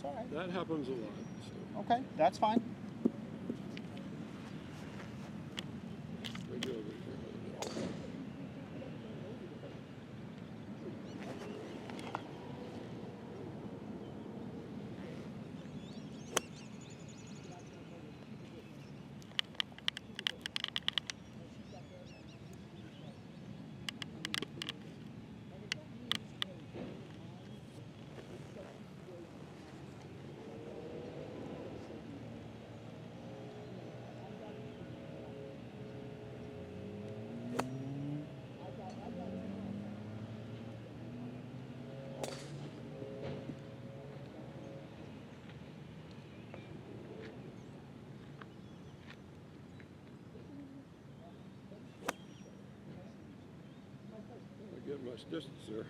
all right. That happens a lot. So. Okay, that's fine. Maybe over here. Not getting much distance there.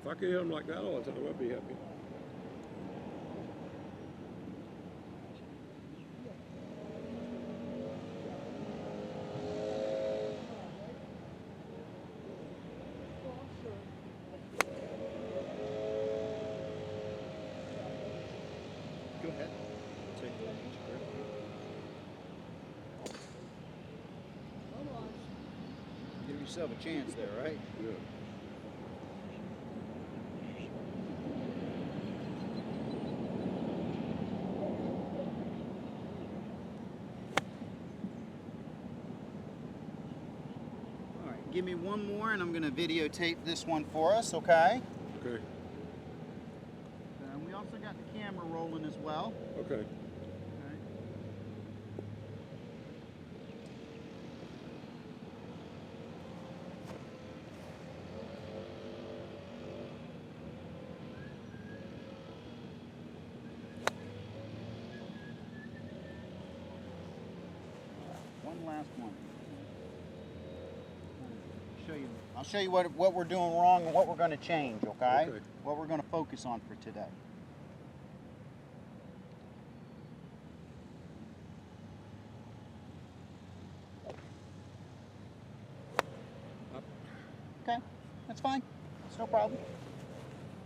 If I could hit them like that all the time, I'd be happy. Go ahead. Take the range. Give yourself a chance there, right? Yeah. All right, give me one more and I'm going to videotape this one for us, okay? Okay. And we also got the camera rolling as well. Okay. One last one. I'll show you what we're doing wrong and what we're going to change, okay? Okay. What we're going to focus on for today. Up. Okay, that's fine. It's no problem.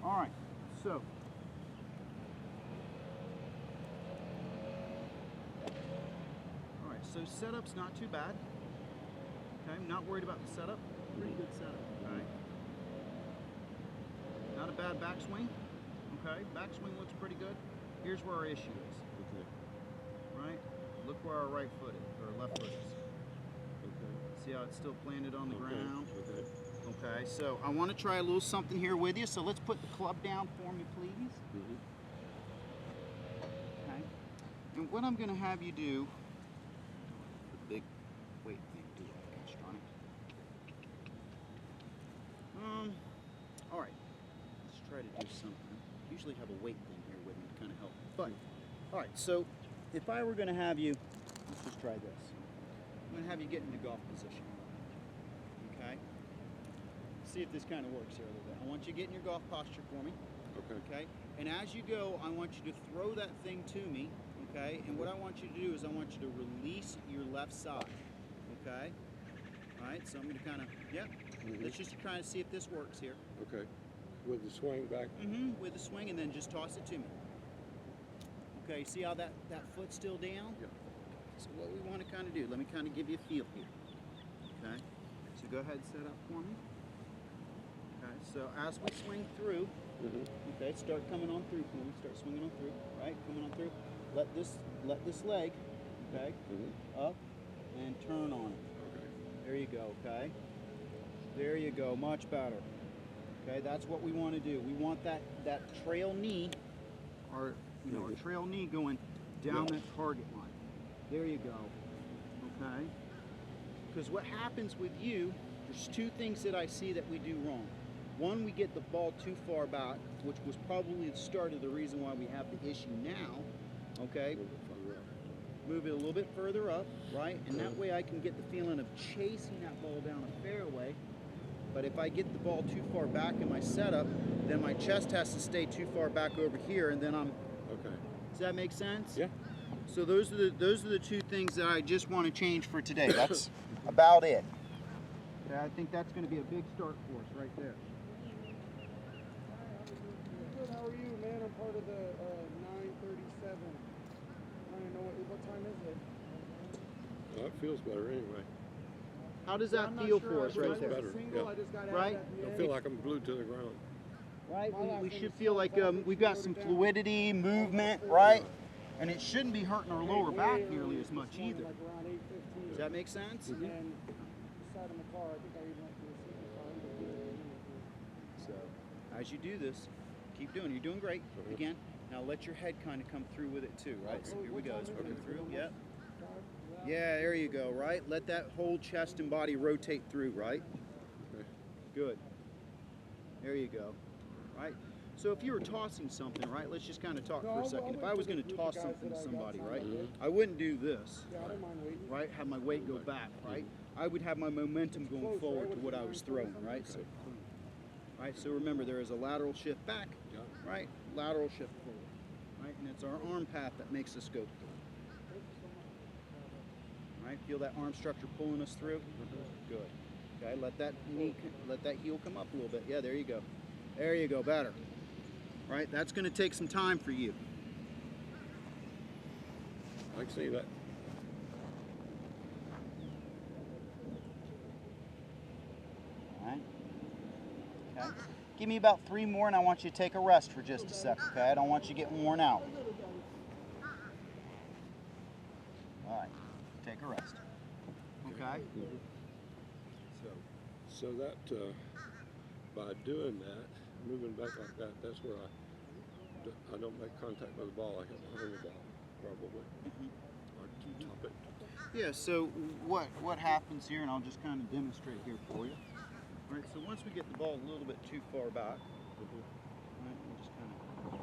All right, so. All right, so setup's not too bad. Okay, I'm not worried about the setup. Pretty good setup, all right? Not a bad backswing, okay? Backswing looks pretty good. Here's where our issue is, Okay. right? Look where our right foot is, or left foot is. Okay. See how it's still planted on the Okay. ground? Okay. Okay, so I want to try a little something here with you. So let's put the club down for me, please. Mm-hmm. Okay. And what I'm going to have you do, the big weight thing, do it, gosh darn it. All right, let's try to do something. Usually have a weight thing here with me to kind of help. But, all right, so if I were going to have you, let's just try this. I'm going to have you get in the golf position. Okay? See if this kind of works here a little bit. I want you to get in your golf posture for me. Okay. Okay? And as you go, I want you to throw that thing to me. Okay? And what I want you to do is I want you to release your left side. Okay? All right, so I'm going to kind of, yep. Mm-hmm. Let's just try to see if this works here. Okay. With the swing back. Mm-hmm. With the swing, and then just toss it to me. Okay, see how that foot's still down? Yeah. So what we want to kind of do, let me kind of give you a feel here. Okay? So go ahead and set up for me. Okay, so as we swing through, okay, start coming on through for me. Start swinging on through, right? Coming on through. Let this leg, okay, up and turn on it. Okay. There you go, okay? There you go, much better. Okay, that's what we want to do. We want that trail knee, or our trail knee going down that target line. There you go. Okay. Because what happens with you, there's two things that I see that we do wrong. One, we get the ball too far back, which was probably the start of the reason why we have the issue now. Okay. A little bit farther up. Move it a little bit further up, right? And that way I can get the feeling of chasing that ball down a fairway. But if I get the ball too far back in my setup, then my chest has to stay too far back over here, and then I'm. Okay. Does that make sense? Yeah. So those are the two things that I just want to change for today. That's about it. Okay, I think that's going to be a big start for us right there. Good, how are you, man? I'm part of the 9:37. I don't know what time is it? Well, it feels better anyway. How does that I'm not feel sure. for us I right was there? better, Single, yeah. I just got Right? added I at the feel A. like I'm glued to the ground. Right? My last We name should is feel Phil, like so I think we've you got wrote some it down. fluidity, movement, Way right? And it shouldn't be hurting our lower way back early nearly this as much morning, either. Like around 8:15. Does that make sense? And then sat in the car. I think I even went to the sleeping car. I ended up doing it. So, as you do this, keep doing. You're doing great. Mhm. Again, now let your head kind of come through with it too, right? So here we go. As we come through, yep. Yeah, there you go, right? Let that whole chest and body rotate through, right? Okay. Good. There you go, right? So if you were tossing something, right, let's just kind of talk for a second. If I was going to toss something to somebody, right, I wouldn't do this, Yeah, I don't mind waiting. right? Have my weight go back, right? I would have my momentum going forward to what I was throwing, right? So, right, so remember there is a lateral shift back, Yeah. right? Lateral shift forward, right? And it's our arm path that makes us go through. Right? Feel that arm structure pulling us through? Good. Okay, let that knee, let that heel come up a little bit. Yeah, there you go. There you go, better. Right? That's going to take some time for you. I can see that. All right. Okay. Give me about 3 more and I want you to take a rest for just a sec, okay? I don't want you to get worn out. All right. Take a rest. Okay? So that, by doing that, moving back like that, that's where I don't make contact with the ball. I hit behind the ball, probably. Or top it. Yeah, so what happens here, and I'll just kind of demonstrate here for you. All right, so once we get the ball a little bit too far back, right, we just kind of,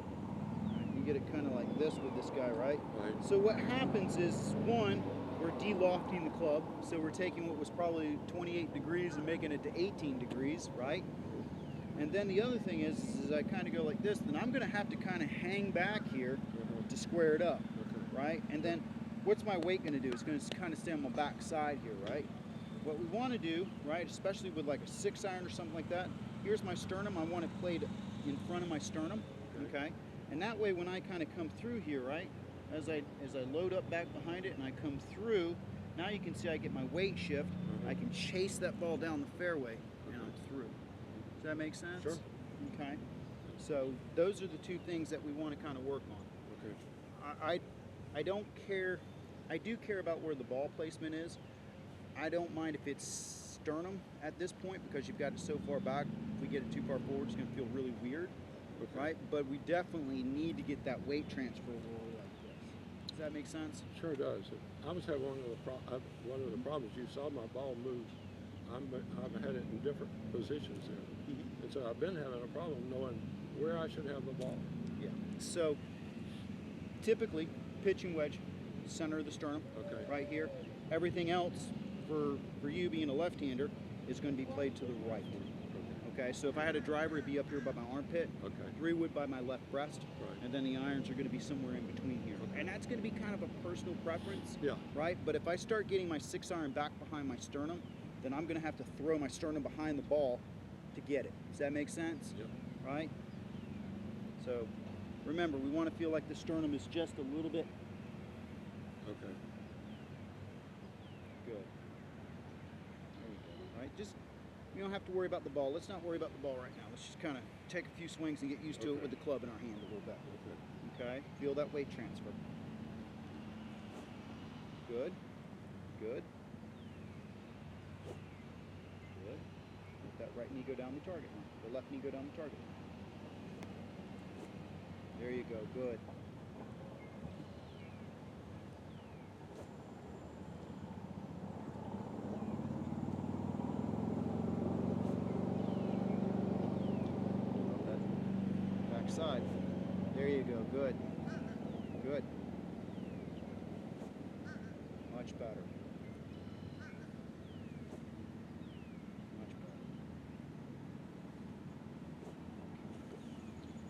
right, you get it kind of like this with this guy, right? Right. So what happens is, one, we're de-lofting the club, so we're taking what was probably 28 degrees and making it to 18 degrees, right? And then the other thing is I kind of go like this, then I'm going to have to kind of hang back here to square it up, right? And then what's my weight going to do? It's going to kind of stay on my back side here, right? What we want to do, right, especially with like a 6-iron or something like that, here's my sternum. I want it played in front of my sternum, okay? And that way when I kind of come through here, right, as I load up back behind it and I come through, now you can see I get my weight shift. I can chase that ball down the fairway and I'm through. Does that make sense? Sure. Okay. So those are the two things that we want to kind of work on. Okay. I don't care. I do care about where the ball placement is. I don't mind if it's sternum at this point because you've got it so far back. If we get it too far forward, it's going to feel really weird, right? But we definitely need to get that weight transfer roll like this. Does that make sense? Sure does. I was having one of the problems. You saw my ball move. I've had it in different positions there. And so I've been having a problem knowing where I should have the ball. Yeah. So typically, pitching wedge, center of the sternum, Okay. right here. Everything else for you being a left-hander is going to be played to the right. Okay. So if I had a driver, it'd be up here by my armpit. Okay. 3-wood by my left breast. Right. And then the irons are going to be somewhere in between here. And that's going to be kind of a personal preference. Yeah. Right. But if I start getting my 6-iron back behind my sternum, then I'm going to have to throw my sternum behind the ball to get it. Does that make sense? Yep. Right? So remember, we want to feel like the sternum is just a little bit Okay. good. There you go. Right? Just, you don't have to worry about the ball. Let's not worry about the ball right now. Let's just kind of take a few swings and get used to it Okay. with the club in our hand a little bit. Okay. Okay? Feel that weight transfer. Good. Good. Good. Let that right knee go down the target line. The left knee go down the target line. There you go. Good. There you go. Good. Good. Much better. Much better.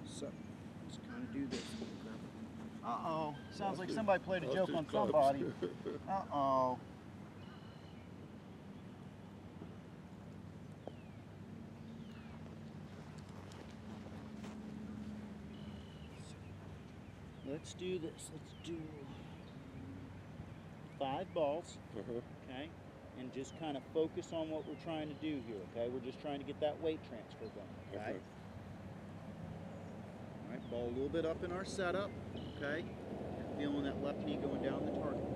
So, let's kind of do this. Uh-oh. Sounds like somebody played a Lost joke his on clubs. somebody. Uh-oh. Let's do this. Let's do 5 balls, Uh-huh. okay? And just kind of focus on what we're trying to do here, okay? We're just trying to get that weight transfer going, okay? Okay. All right, ball a little bit up in our setup, okay? You're feeling that left knee going down the target.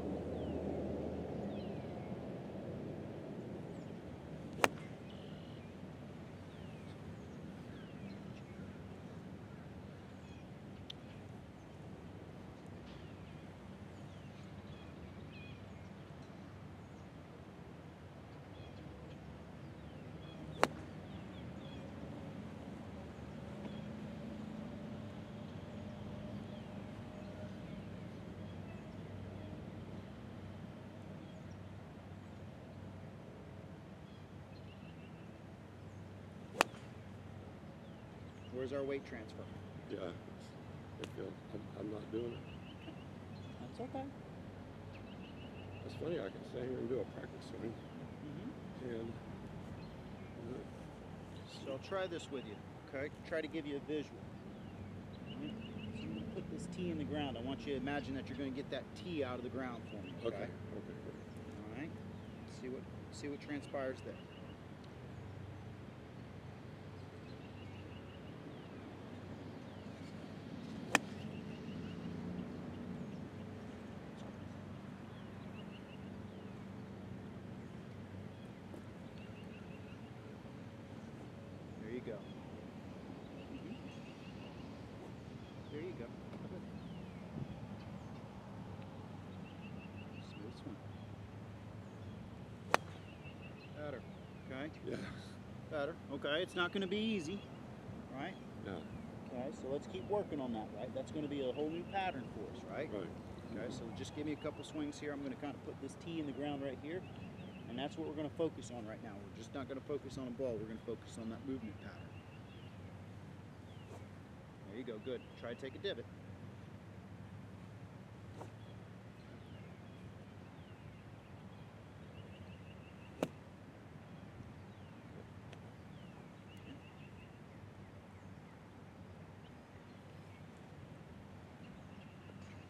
Where's our weight transfer? Yeah. I'm not doing it. That's okay. It's funny, I can stand here and do a practice swing, Mm-hmm. and So I'll try this with you, okay? Try to give you a visual. All right? So I'm gonna put this tee in the ground. I want you to imagine that you're gonna get that tee out of the ground for me, okay? okay, great. All right. See what transpires there. There you go. Mhm. There you go. Good. Smooth swing. Better. Okay. Yeah, Better. Okay. It's not going to be easy, right? yeah, Okay. So let's keep working on that, right? That's going to be a whole new pattern for us, right? right. Okay. So just give me a couple swings here. I'm going to kind of put this tee in the ground right here, and that's what we're going to focus on right now. We're just not going to focus on a ball. We're going to focus on that movement pattern. There you go. Good. Try to take a divot.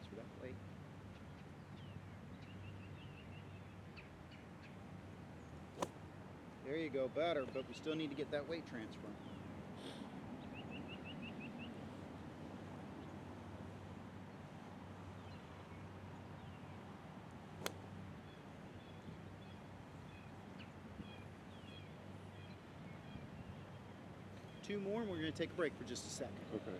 Through that weight. There you go, better, but we still need to get that weight transfer. Two more and we're going to take a break for just a second. Okay.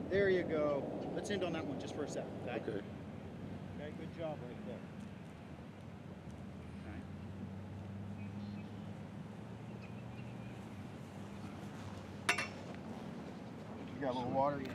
There you go. Let's end on that one just for a second, okay? Okay. Okay, good job right there. Okay. You got a little water? Yeah.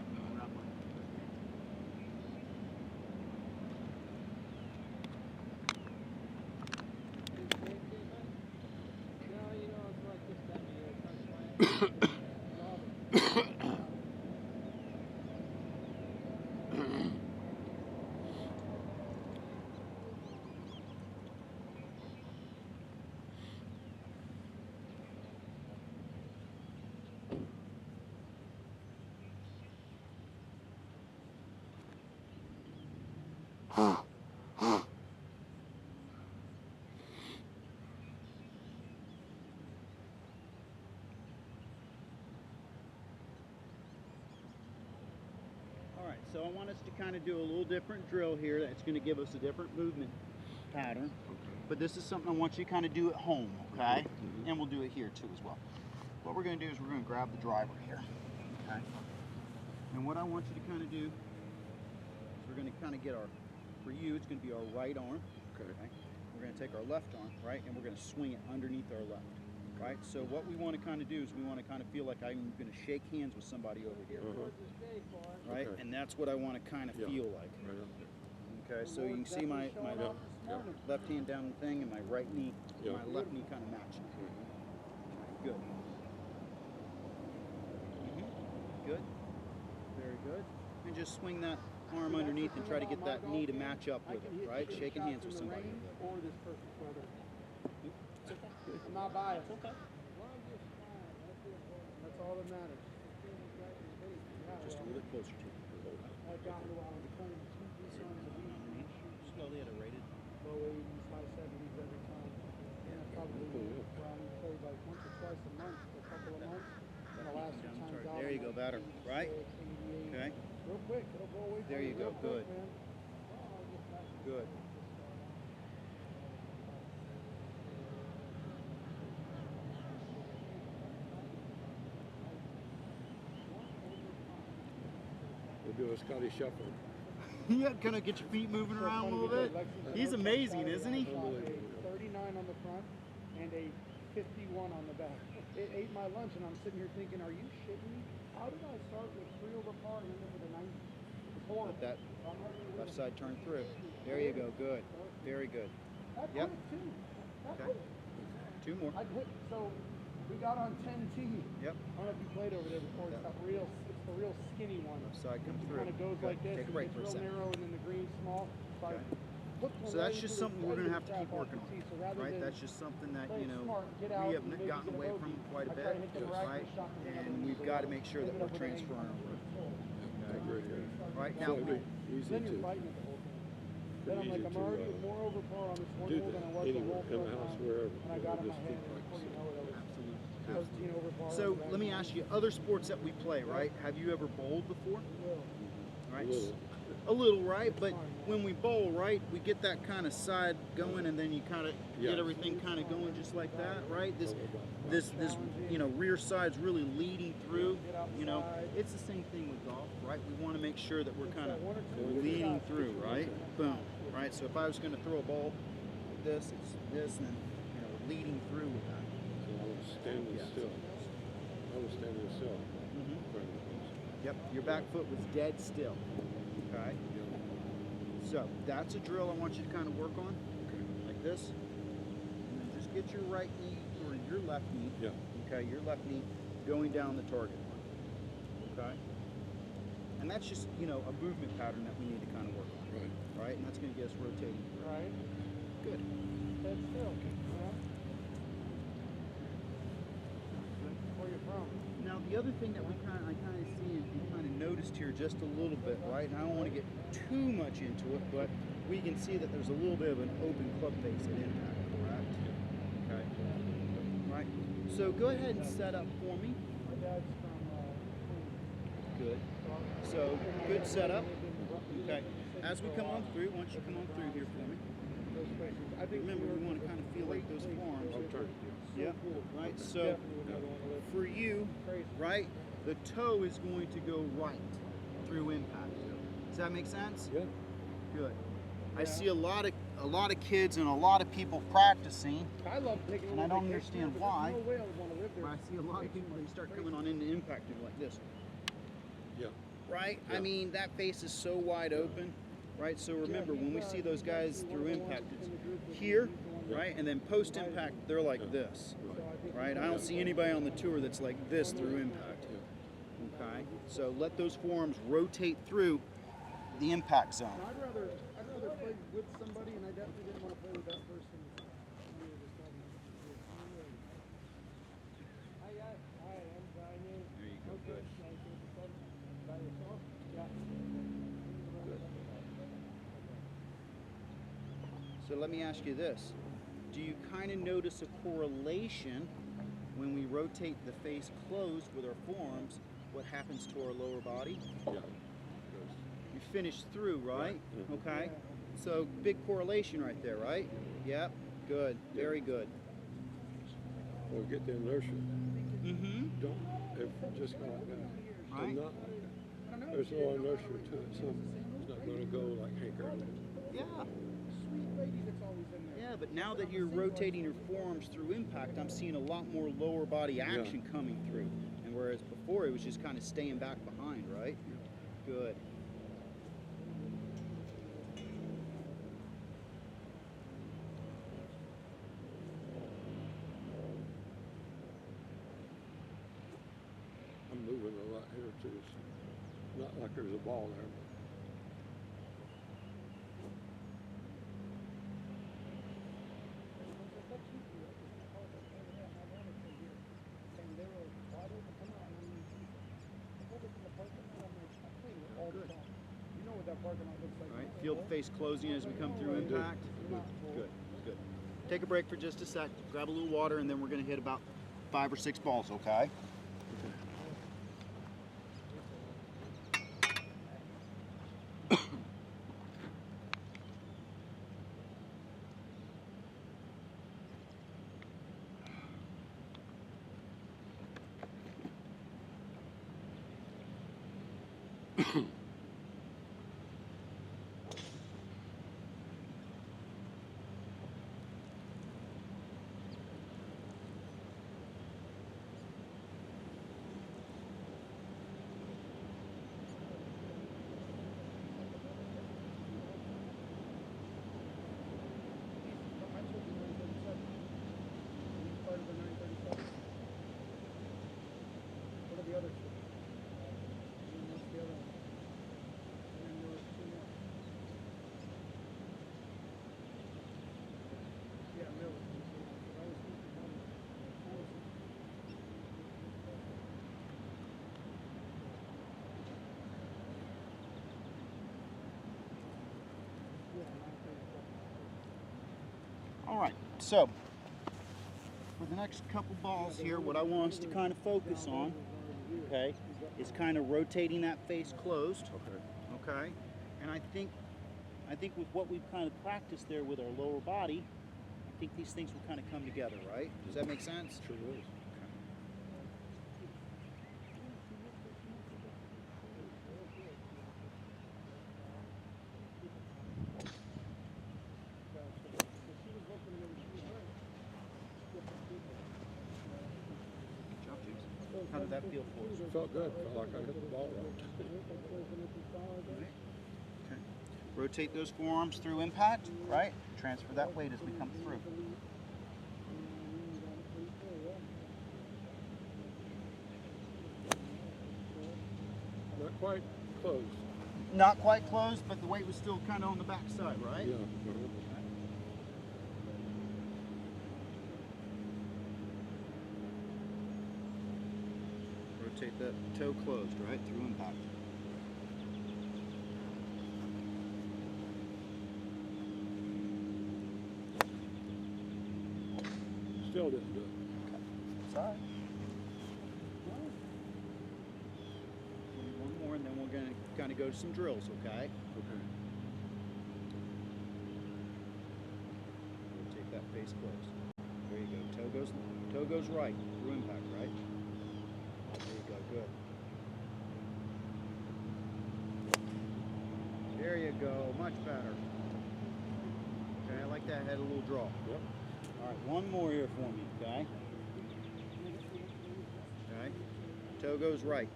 Alright, so I want us to kind of do a little different drill here that's going to give us a different movement pattern. But this is something I want you to kind of do at home, okay? Mhm. And we'll do it here too as well. What we're going to do is we're going to grab the driver here, okay? And what I want you to kind of do is we're going to kind of get our, for you, it's going to be our right arm. Okay. Okay? We're going to take our left arm, right, and we're going to swing it underneath our left, right? So what we want to kind of do is we want to kind of feel like I'm going to shake hands with somebody over here, right? Okay. And that's what I want to kind of Yeah. feel like. Right on. Okay, so you can see my Yeah. Yeah. left hand down the thing and my right knee, Yeah. my left knee kind of matching. Good. Good. Very good. And just swing that arm underneath and try to get that knee to match up with it, right? Shaking hands with somebody. Or this perfect weather. I'm not biased. Okay. That's all that matters. Just a little bit closer to you. I've gotten to playing 2 times a week. Slowly at a rated. Low 80s, high 70s every time. And I probably played like once or twice a month for a couple of months. And the last 2 times out. There you go, better, right? 88. Okay. Real quick, it'll go away. There you go, real quick, good. man. Good. We'll do a Scotty shuffle. Yeah, kind of get your feet moving around a little bit. He's amazing, isn't he? 39 on the front and a 51 on the back. It ate my lunch, and I'm sitting here thinking, are you shitting me? How did I start with 3 over par and end up with a 90? It's horrible. Let that left side turn through. There you go. Good. Very good. That Yep. quit too. That Okay. quit. 2 more. I quit. So we got on 10T. Yep. I don't know if you played over there before. It's Yep. it's the real skinny one. Left side comes It through. kind of goes Good. like this. Take a and break it's for a real second. narrow, and then the green's small. So, Okay. so that's just something we're going to have to keep working on, right? That's just something that, play you know, smart, get we out, have and maybe gotten get a away bogey. from quite a I bit, try to hit the right right? shot and then And we've got to make sure that end we're up with an transferring eight. over. I agree. Yeah. Right So now, it'd be easy Then you're to fighting it the whole time. Then I'm easy like, I'm to, already more over par on this one do hole than I that was the anywhere, whole in the front house, nine. wherever. And I got in my Just head, keep and before you practicing. know it, I was absolutely. 13 over par. So on the back let me nine. ask you, other sports that we play, right? Have you ever bowled before? Right? A little, right? But when we bowl, right, we get that kind of side going, and then you kind of Yes. get everything kind of going just like that, right? This, you know, rear side's really leading through. You know, it's the same thing with golf, right? We want to make sure that we're kind of leading through, right? Boom, right? So if I was going to throw a ball like this, it's this, and then, you know, leading through with that. So I was standing Yeah. still. I was standing still. Yep, your back foot was dead still. Okay. So that's a drill I want you to kind of work on, like this. And then just get your right knee or your left knee. Yeah. Okay, your left knee going down the target. Okay. And that's just, you know, a movement pattern that we need to kind of work on. Right. Right, and that's going to get us rotating. Right. Good. Dead still. Yeah. Where you from? Now the other thing that I kind of see and kind of noticed here just a little bit, right? And I don't want to get too much into it, but we can see that there's a little bit of an open club face at impact, correct? Okay. Right. So go ahead and set up for me. My dad's from Queens. Good. So good setup. Okay. As we come on through, once you come on through here for me, Those places. I think remember we want to kind of feel like those forearms. I'll turn. Yeah. Right. So for you, right, the toe is going to go right through impact. Does that make sense? Yeah. Good. I see a lot of kids and a lot of people practicing. I love taking And I don't understand why. No way I would want to live there. Where I see a lot of people they start coming on into impact and like this. Yeah. Right? Yeah. I mean, that face is so wide open. Right? So remember, when we see those guys through impact, it's here, right? And then post impact, they're like this. Right? I don't see anybody on the tour that's like this through impact. Okay? So let those forearms rotate through the impact zone. I'd rather play with somebody, and I definitely didn't want to play with that person. There you go. Good. So let me ask you this. Do you kind of notice a correlation when we rotate the face closed with our forearms, what happens to our lower body? Yeah. You finish through, right? Mhm. Okay. So big correlation right there, right? Yep. Good. Very good. Or get the inertia. Mm-hmm. Don't if just go like that. Right. And not, there's no inertia to it, so it's not going to go like Hank Aaron. Yeah. Sweet lady that's always in there. Yeah, but now that you're rotating your forearms through impact, I'm seeing a lot more lower body action coming through. And whereas before it was just kind of staying back behind, right? Good. I'm moving a lot here too. It's not like there's a ball there. Good. You know what that parking lot looks like. All right, feel the face closing as we come through impact. Good, good. Take a break for just a sec, grab a little water, and then we're gonna hit about 5 or 6 balls, okay? What are the other two? And what's the other one? And then there was 2 more. Yeah, Miller. I was thinking how was it? Yeah, 9:34. All right, so for the next couple balls here, what I want us to kind of focus on, okay, is kind of rotating that face closed, Okay. okay? And I think with what we've kind of practiced there with our lower body, I think these things will kind of come together, right? Does that make sense? Sure is. Good job, James. How did that feel for us? Felt good. Felt like I hit the ball right. Okay. Rotate those forearms through impact, right? Transfer that weight as we come through. Not quite close. Not quite closed, but the weight was still kind of on the back side, right? Yeah. Rotate that toe closed, right? Through impact. Still didn't do it. It's all right. One more, and then we're going to kind of go to some drills, okay? Okay. Rotate that face closed. There you go. Toe goes right through impact, right? There you go. Good. There you go. Much better. Okay, I like that. Had a little draw. Yep. All right, one more here for me, okay? Okay. Toe goes right.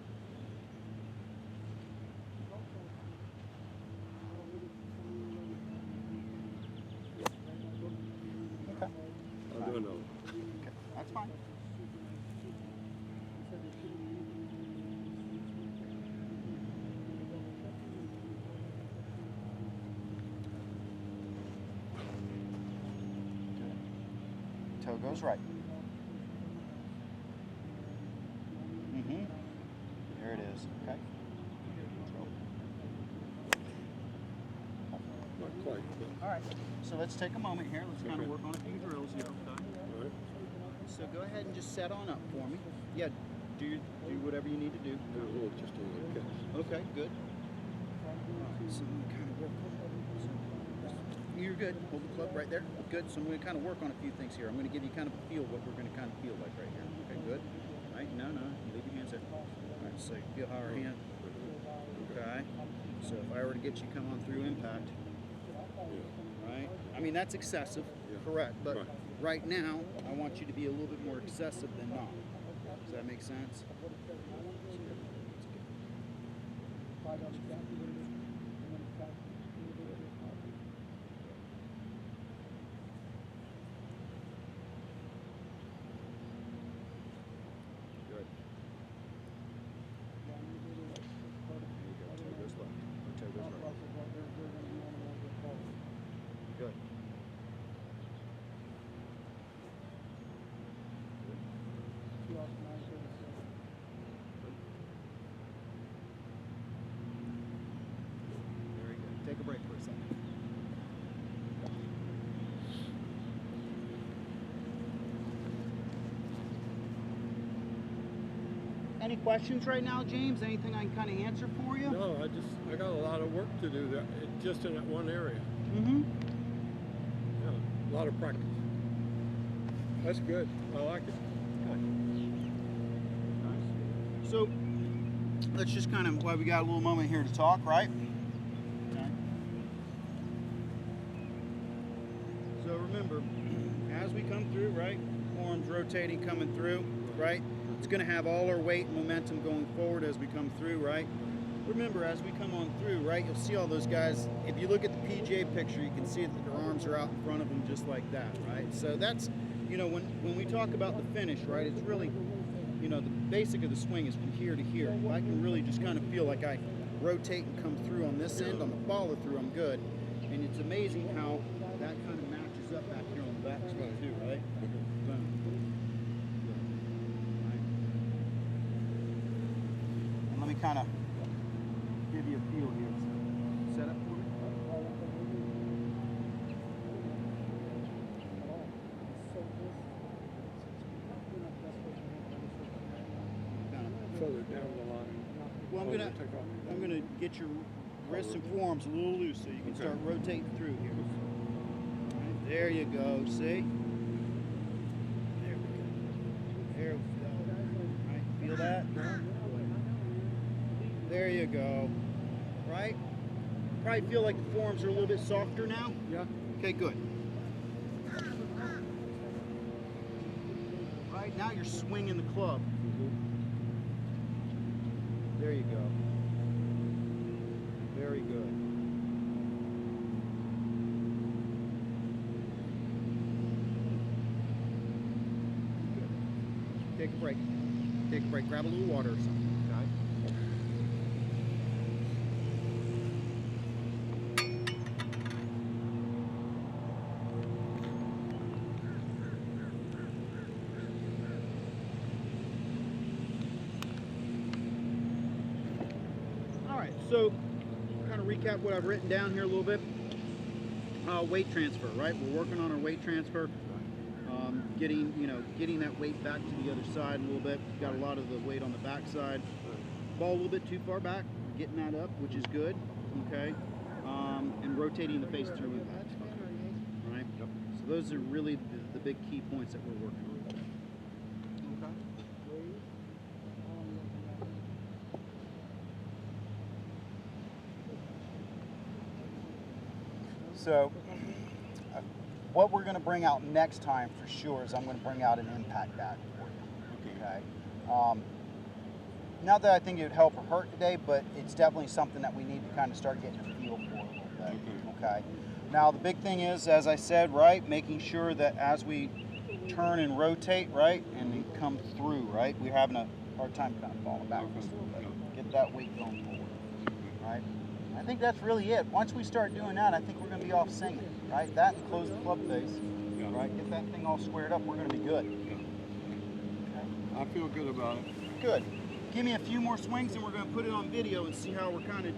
Okay. I'll do another. Okay, that's fine. Toe goes right. Mm-hmm. There it is. Okay. Not quite, but All right. So let's take a moment here. Let's kind of Okay. work on a few drills here. Okay. all right. So go ahead and just set on up for me. Yeah. Do whatever you need to do. Do just a little catch. Okay. Good. All right. So I'm gonna kind of work. You're good. Hold the club right there. Good. So I'm going to kind of work on a few things here. I'm going to give you kind of a feel what we're going to kind of feel like right here. Okay, good. All right. No. You leave your hands there. All right. So you feel how our hand. Okay. So if I were to get you come on through impact, Yeah. right? right? I mean, that's excessive, Yeah. correct, but Right. right now, I want you to be a little bit more excessive than not. Does that make sense? Find out exactly what it is, and then back to the video. Good. Yeah, I'm gonna do this. Part of- There you go. part of Toe my- goes left. Or toe goes I'll right. process what they're gonna be on the ones that fall. Good. Two off, 9:37. Very good. Take a break for a second. Any questions right now, James? Anything I can kind of answer for you? No, I got a lot of work to do there, just in that one area. Mm-hmm. Yeah, a lot of practice. That's good. I like it. So let's just kind of, well, we got a little moment here to talk, right? Okay. So remember, as we come through, right? Forms rotating, coming through, right? It's going to have all our weight and momentum going forward as we come through, right? Remember, as we come on through, right, you'll see all those guys. If you look at the PJ picture, you can see that their arms are out in front of them just like that, right? So that's, you know, when we talk about the finish, right, it's really, you know, the basic of the swing is from here to here. If I can really just kind of feel like I rotate and come through on this end, on the follow through, I'm good. And it's amazing how that kind of matches up back here on the back swing too, right? Boom. Right. And let me kind of give you a feel here. Set up for me. Kind of. Further down the line. Well, Oh, take off. I'm gonna get your wrists and forearms a little loose so you can Okay. start rotating through here. Right, there you go. See? There we go. There we go. Right, feel that? There you go. Right? Probably feel like the forearms are a little bit softer now. Yeah. Okay, good. Right, now you're swinging the club. There you go. Very good. Good. Take a break. Take a break. Grab a little water or something. Okay. All right, so kind of recap what I've written down here a little bit. Weight transfer, right? We're working on our weight transfer. Getting that weight back to the other side a little bit. Got a lot of the weight on the back side. Ball a little bit too far back. Getting that up, which is good. Okay. And rotating the face through impact. Right. So those are really the big key points that we're working on. Okay. So, what we're going to bring out next time for sure is I'm going to bring out an impact bag for you. Okay. Not that I think it would help or hurt today, but it's definitely something that we need to kind of start getting a feel for a little bit. Okay. Now the big thing is, as I said, right, making sure that as we turn and rotate, right, and then come through, right, we're having a hard time kind of falling backwards a little bit. Get that weight going forward, right? I think that's really it. Once we start doing that, I think we're going to be off singing, right? That and close the club face, right? Get that thing all squared up. We're going to be good. Okay. I feel good about it. Good. Give me a few more swings, and we're going to put it on video and see how we're kind of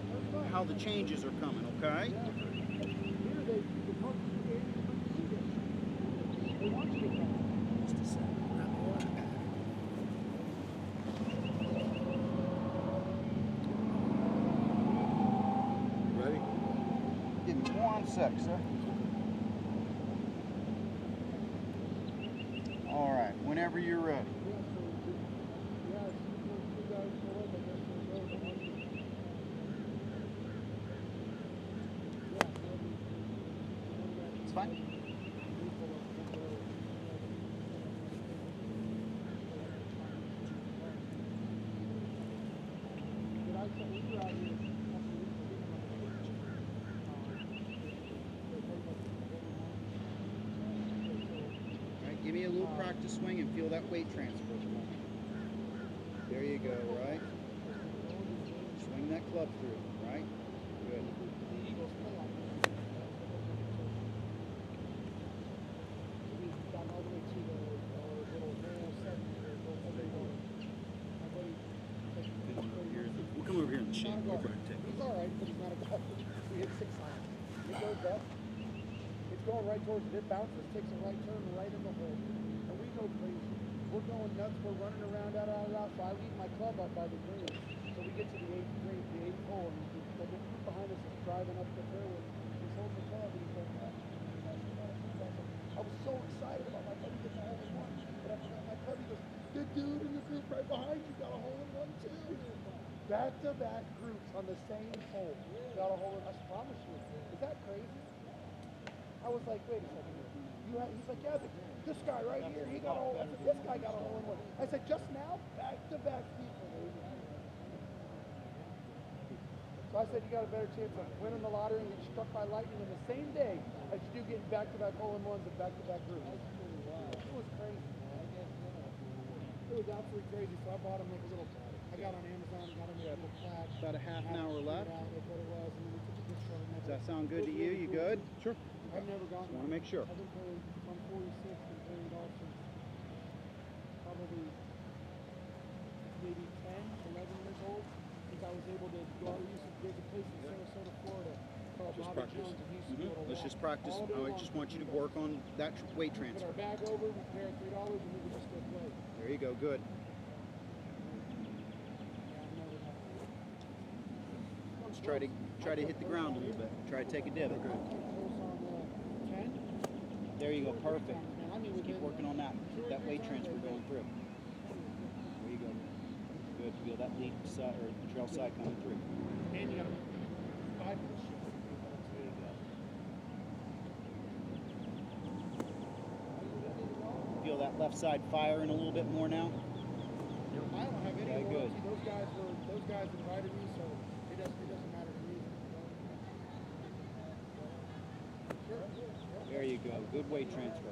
how the changes are coming. Okay. Just a second. Ready? Give me 1 sec, sir. All right. Whenever you're ready. fine. Did I tell you we were out here a couple of weeks ago, All right, give me a little practice swing and feel that weight transfer. There you go, right? Swing that club through, right? Good. the Eagles play like that. We got all the way to the little narrow seven here. My buddy, We'll come over here in the shade. not a golfer. He's all right, but he's not a golfer. We hit 6 irons. It goes up. It's going right towards it. It bounces, takes a right turn right in the hole. And we go crazy. We're going nuts. We're running around out. So I leave my club up by the green. So we get to the 8th green, the 8th hole, and the group behind us is driving up the fairway. He's holding the club, and he's like, I was so excited about my buddy getting a hole in one. But I forgot my club. He goes, the dude in the group right behind you got a hole in one too. Back-to-back groups on the same hole got a hole in. I promise you. Is that crazy? I was like, wait a second. He's like, yeah, this guy right here, he got a hole. I said, this guy got a hole in one. I said, just now, back-to-back people. So I said, you got a better chance of winning the lottery and getting struck by lightning in the same day as you do getting back-to-back hole-in-ones and back-to-back groups. It was crazy. It was absolutely crazy. So I bought him like a little. I got on Amazon, got him a little plaque. About a half an hour left. Out like what it was, and then we took a picture of him. Does that sound good to you? You good? Sure. I've never gotten. Just want to make sure. I've been playing. I'm 46 and playing golf since probably maybe 10, 11 years old. Since I was able to go out. There's a place in Sarasota, Florida called Just Bobby practice. Jones, and he used to be able to Let's walk just practice. all day I long just want you to through work on that weight Put transfer. our bag over, we pay our $3, and we would just go play. There you go. Good. Yeah, I've never had it. Just try to hit the ground a little bit. Try to take a divot. Close on 10. There you go. Perfect. Man, I mean, Just keep within working on that. Keep that weight transfer going through. There you go. Good. Feel that lead side or trail side coming through. And you got to five of this shit. There you go. Feel that left side firing a little bit more now. I don't have any Okay, good. loyalty. Those guys invited me, so it doesn't matter to me. Sure. There you go. Good weight transfer.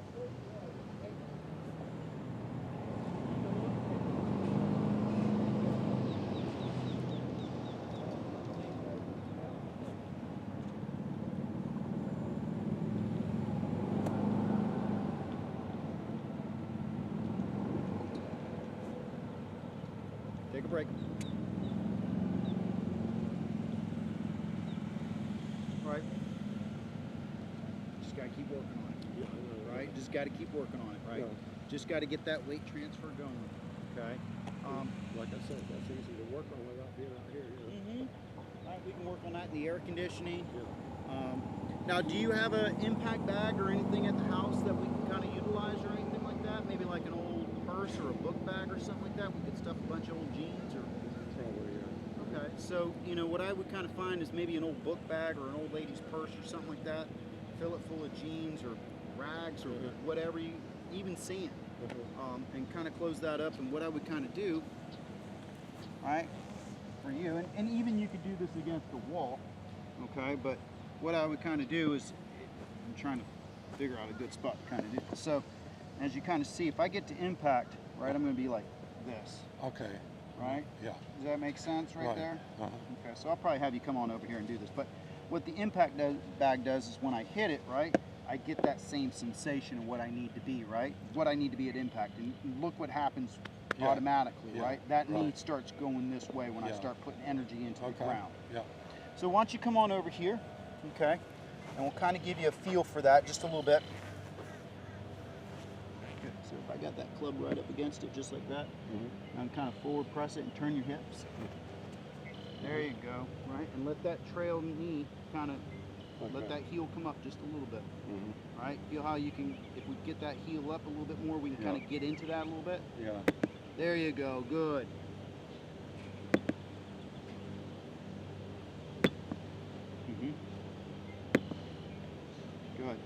Take a break. All right. Just gotta keep working on it. Yeah, I know. Right? Just gotta keep working on it, right? Yeah. Just gotta get that weight transfer going. Okay. Like I said, that's easy to work on without being out here. You know? All right, we can work on that in the air conditioning. Yeah. Now, do you have an impact bag or anything at the house that we can kind of utilize or anything like that? Maybe like an old purse or a book bag or something like that? We could stuff a bunch of old jeans or. Probably, yeah. Okay, so you know what I would kind of find is maybe an old book bag or an old lady's purse or something like that. Fill it full of jeans or rags or whatever, even sand, and kind of close that up. And what I would kind of do, right, for you, and even you could do this against the wall, okay. But what I would kind of do is, I'm trying to figure out a good spot to kind of do this. So, as you kind of see, if I get to impact, right, I'm going to be like this, Okay. right? Yeah. Does that make sense right there? Uh-huh. Okay, so I'll probably have you come on over here and do this. But what the impact bag does is when I hit it, right, I get that same sensation of what I need to be, right? What I need to be at impact. And look what happens Yeah. automatically, Yeah. right? That Right. knee starts going this way when I Yeah. start putting energy into the Okay. ground. Yeah. So why don't you come on over here, okay? And we'll kind of give you a feel for that just a little bit. Good. So if I got that club right up against it just like that, and kind of forward press it and turn your hips. There you go, right? And let that trail knee kind of, let Okay. that heel come up just a little bit, Mhm. right? Feel how you can, if we get that heel up a little bit more, we can kind Yeah. of get into that a little bit. Yeah. There you go, good. Good.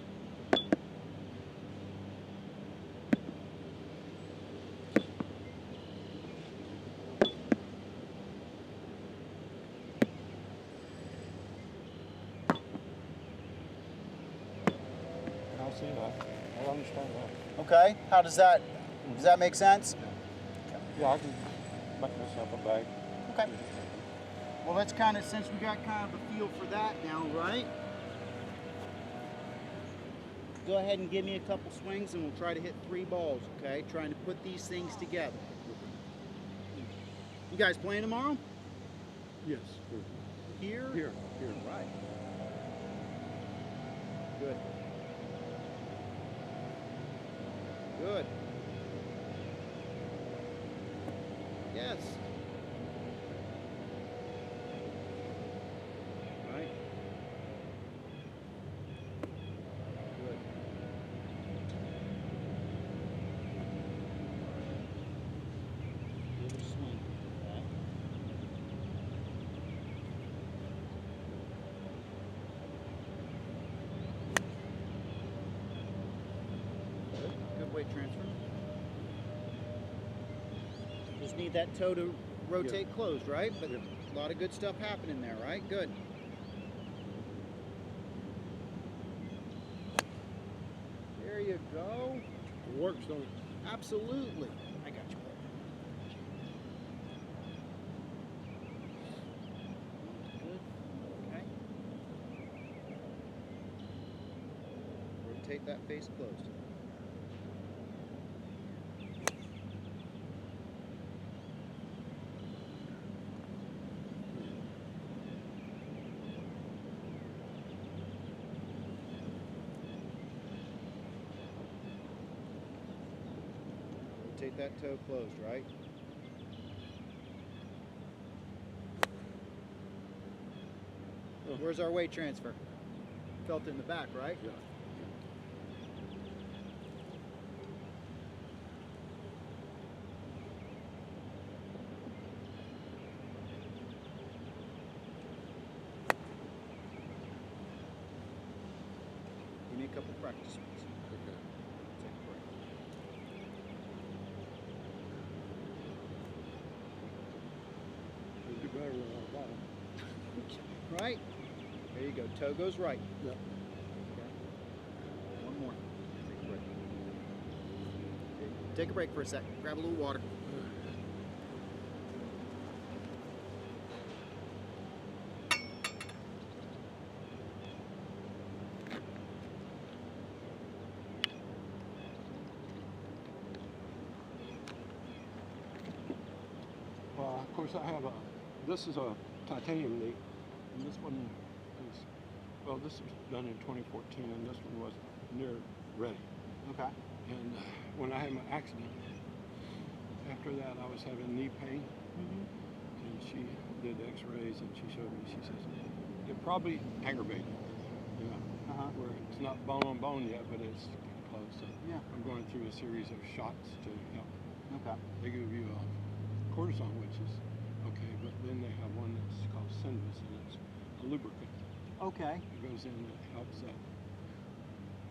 see that. I understand that. Okay. How does that make sense? Yeah, I can make myself a bag. Okay. Well, let's kind of, since we got kind of a feel for that now, right? Go ahead and give me a couple swings and we'll try to hit 3 balls, okay? Trying to put these things together. You guys playing tomorrow? Yes. Here? Here. Right. Good. Good. Yes. Right. Good. Give it a swing. Okay. Good weight transfer. Just need that toe to rotate closed, right? But Yeah. a lot of good stuff happening there, right? Good. There you go. It works, don't it? Absolutely. I got you. Good. Okay. Rotate that face closed. Rotate that toe closed, right? Where's our weight transfer? Felt it in the back, right? Yeah. Give me a couple practice swings. Okay. Take a break. We'll do better with our bottom. Right? There you go. Toe goes right. Yeah. Okay. One more. Take a break. Okay. Take a break for a sec. Grab a little water. Well, of course, I have a. This is a titanium knee, and this one is. Well, this was done in 2014, and this one was near ready. Okay. And when I had my accident, after that, I was having knee pain, and she did X-rays, and she showed me. She says it probably aggravated, you know, where it's not bone on bone yet, but it's close. So Yeah. I'm going through a series of shots to help. Okay. They give you cortisone, which is okay, but then they have one that's called Synvis, and it's a lubricant. Okay. It goes in and it helps that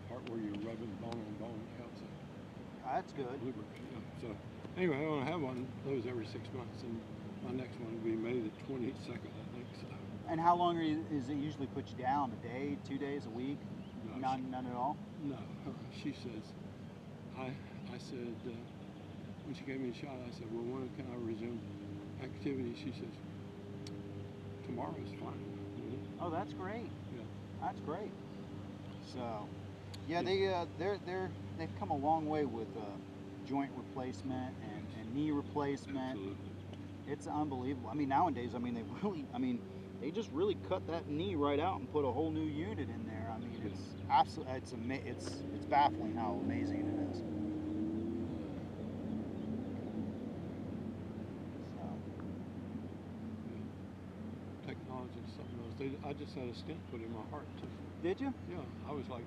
part where you're rubbing bone on bone. It helps it That's good. lubricant. Yeah. So anyway, I want to have one of those every 6 months, and my next one will be May the 22nd, I think. So And how long is it usually put you down? A day, 2 days, a week? No, None at all? no, she says. I said when she gave me a shot, I said, well, when can I resume activity? She says, tomorrow is fine. Oh, that's great. Yeah. That's great. So, yeah, they've come a long way with joint replacement and knee replacement. Absolutely. It's unbelievable. I mean, nowadays, they just really cut that knee right out and put a whole new unit in there. I mean, it's absolutely, it's baffling how amazing it is. So, Technology is something else. I just had a stent put in my heart too. did you? Yeah, I was like,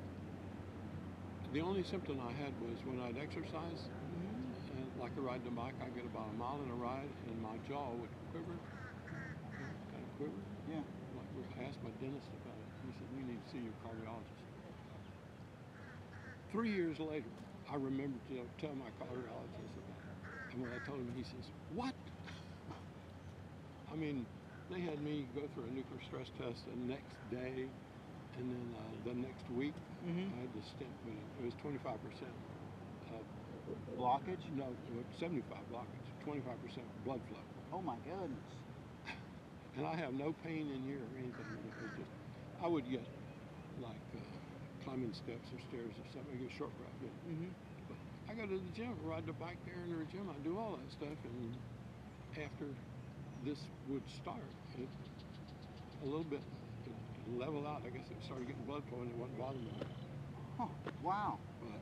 the only symptom I had was when I'd exercise, and like I ride the bike, I get about a mile in a ride, and my jaw would quiver, kind of quiver. Yeah. Like I asked my dentist about it. He said, you need to see your cardiologist. 3 years later, I remembered to tell my cardiologist about it. And when I told him, he says, what? I mean, they had me go through a nuclear stress test the next day, and then the next week Mm-hmm. I had to stent, but it was 25% Blockage? no, 75 blockage, 25% blood flow. Oh my goodness. And I have no pain in here or anything. It was just, I would get like climbing steps or stairs or something. I get short breath. You know. Mm-hmm. But I go to the gym, ride the bike there in the gym. I do all that stuff, and after this would start, it a little bit it leveled out. I guess it started getting blood flow, and it wasn't bothering me. Huh. Wow. But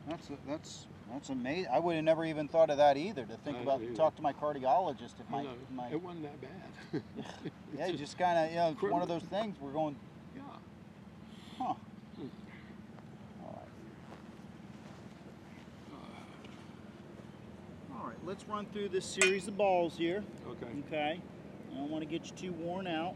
That's amazing. I would have never even thought of that either. To think I about either. talk to my cardiologist if you my know, my it wasn't that bad. yeah, you just kind of it's one of Criminal. those things. We're going, Yeah. huh? Hmm. All right. All right. Let's run through this series of balls here. Okay. Okay. I don't want to get you too worn out.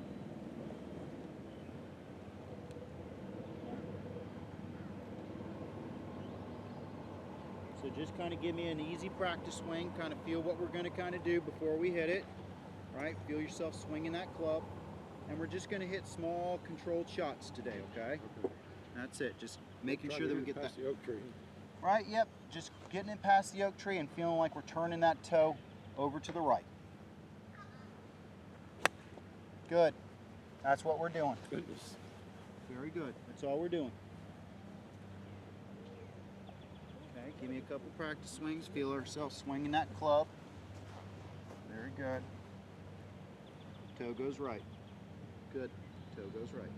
So just kind of give me an easy practice swing, kind of feel what we're going to kind of do before we hit it, right? Feel yourself swinging that club. And we're just going to hit small controlled shots today, okay? Okay. That's it, just making Try sure to that we hit get past that. the oak tree. Right, yep, just getting it past the oak tree and feeling like we're turning that toe over to the right. Good, that's what we're doing. Goodness. Very good, that's all we're doing. Okay, give me a couple practice swings. Feel ourselves swinging that club. Very good. Toe goes right. Good. Toe goes right.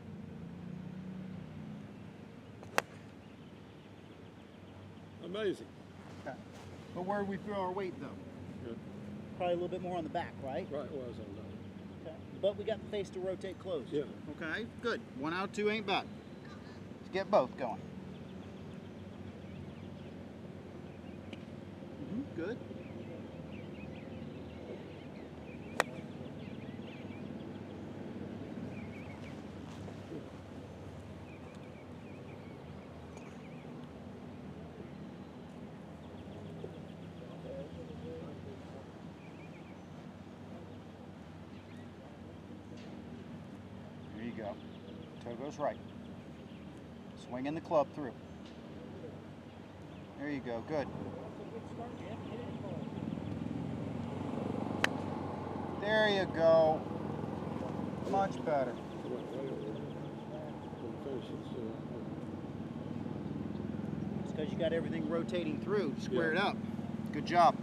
Amazing. Okay. But where do we throw our weight though? Yeah. Probably a little bit more on the back, right? Right, it was on that. Okay. But we got the face to rotate closed. Yeah. Okay, good. 1 out, 2 ain't bad. Let's get both going. Good. There you go. Toe goes right. Swinging the club through. There you go. Good. There you go. Much better. It went way over. And finishes, It's because you got everything rotating through to square Yeah. it up. Good job.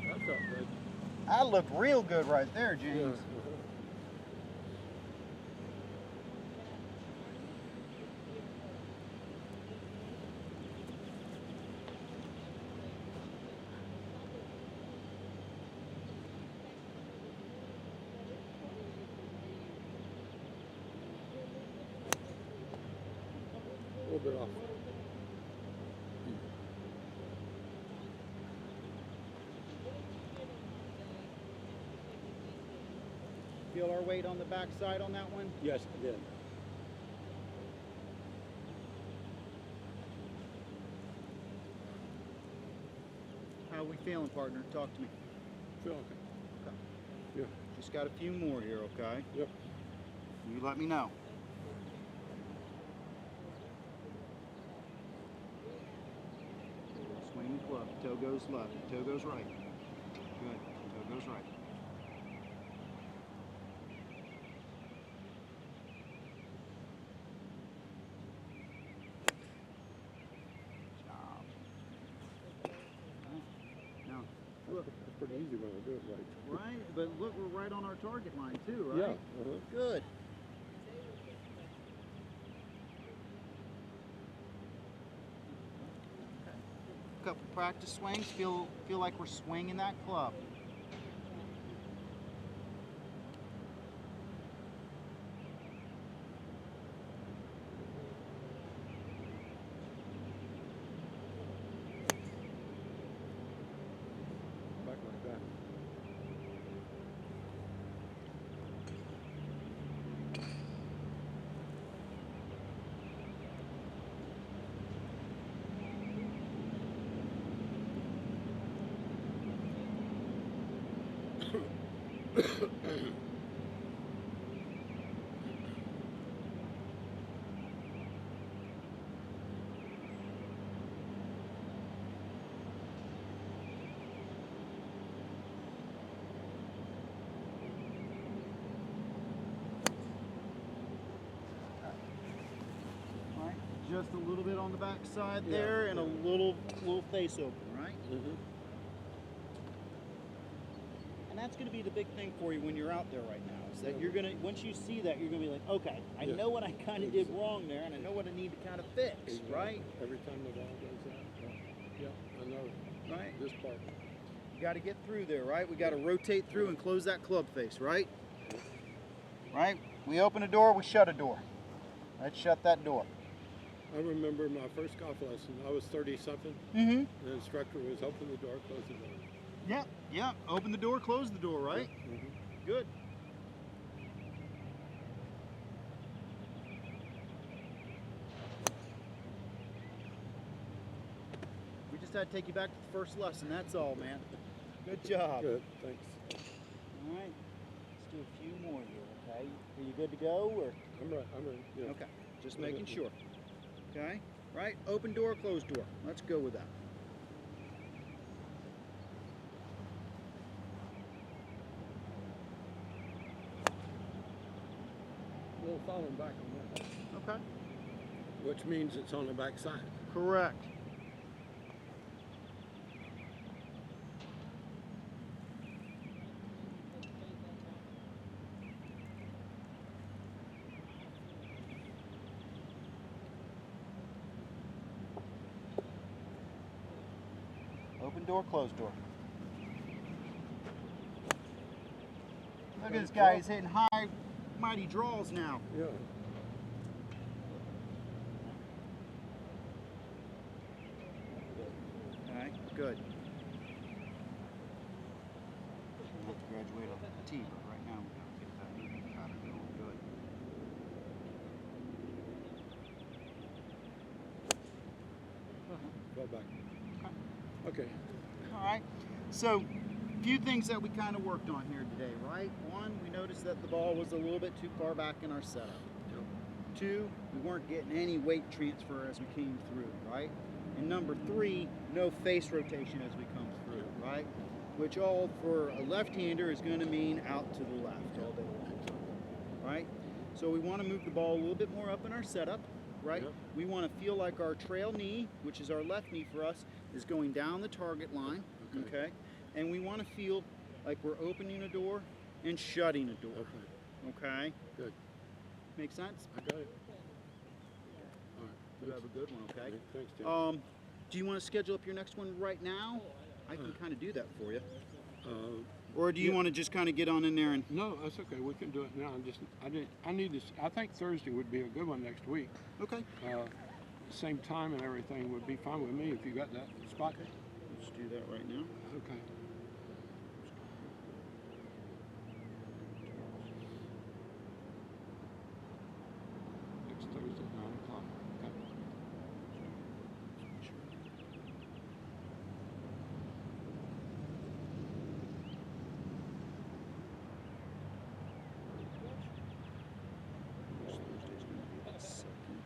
that felt good. That looked real good right there, Yeah. James. A little bit off. Feel our weight on the back side on that one? Yes, I did. How we feeling, partner? Talk to me. Feel okay. Yeah. Just got a few more here, okay? Yep. You let me know. Swing the club. Toe goes left. Toe goes right. Good. Toe goes right. Job. Now, look, It's pretty easy when I do it right. right? But look, we're right on our target line too, Yeah. right? Good. Couple practice swings. Feel like we're swinging that club. Back like that. Right, just a little bit on the back side Yeah, there, and a yeah. little face open, right? Mm-hmm. And that's going to be the big thing for you when you're out there right now. Is that Yeah. you're gonna, once you see that, you're gonna be like, okay, I Yeah. know what I kind of did wrong there, and I know what I need to kind of fix, Exactly. right? Every time the ball goes out. Yeah, I know. Right. This part. You got to get through there, right? We got to rotate through and close that club face, right? Right. We open a door, we shut a door. Let's shut that door. I remember my first golf lesson. I was 30-something. Mm-hmm. The instructor was open the door, close the door. Yep. Yep. Open the door, close the door, right? Mm-hmm. Good. We just had to take you back to the first lesson. That's all, man. Good job. Good, thanks. All right. Let's do a few more here, okay? Are you good to go, or? I'm ready. Yeah. Okay. Just making sure. Okay. Right. Open door, closed door. Let's go with that. A little falling back on that, Okay. which means it's on the back side. Correct. Open door, closed door. Look at this guy, he's hitting high, mighty draws now. Yeah. Alright, good. We'll have to graduate on the tee, but right now we gotta get that moving pattern going good. Fall back. Okay. Alright, so a few things that we kind of worked on here today, right? One, we noticed that the ball was a little bit too far back in our setup. Yep. Two, we weren't getting any weight transfer as we came through, right? And number three, no face rotation as we come through, right? Which all for a left-hander is going to mean out to the left all day long, right? So we want to move the ball a little bit more up in our setup, right? Yep. We want to feel like our trail knee, which is our left knee for us, is going down the target line, okay? And we want to feel like we're opening a door and shutting a door, Okay. okay? Good. Make sense? I got it. All right. You have a good one, okay? Thanks, Tim. Do you want to schedule up your next one right now? I can kind of do that for you. Uh, Or do you yeah. want to just kind of get on in there and... no, that's okay. We can do it now. I need this. I think Thursday would be a good one next week. Okay. Same time and everything would be fine with me if you got that spot. Let's do that right now. Okay. Next Thursday, 9 o'clock. Okay. Next Thursday's going to be the 2nd.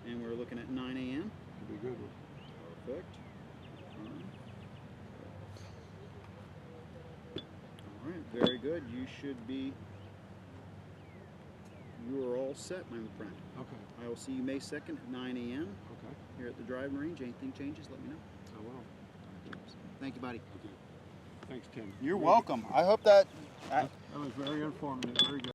And we're looking at 9 a.m. Should be a good one. Perfect. All right, very good. You should be... You are all set, my friend. Okay. I will see you May 2nd at 9 a.m. Okay. here at the driving range. Anything changes, let me know. I will. Thank you, buddy. Okay. Thanks, Tim. You're welcome. I hope that... That was very informative. Very good.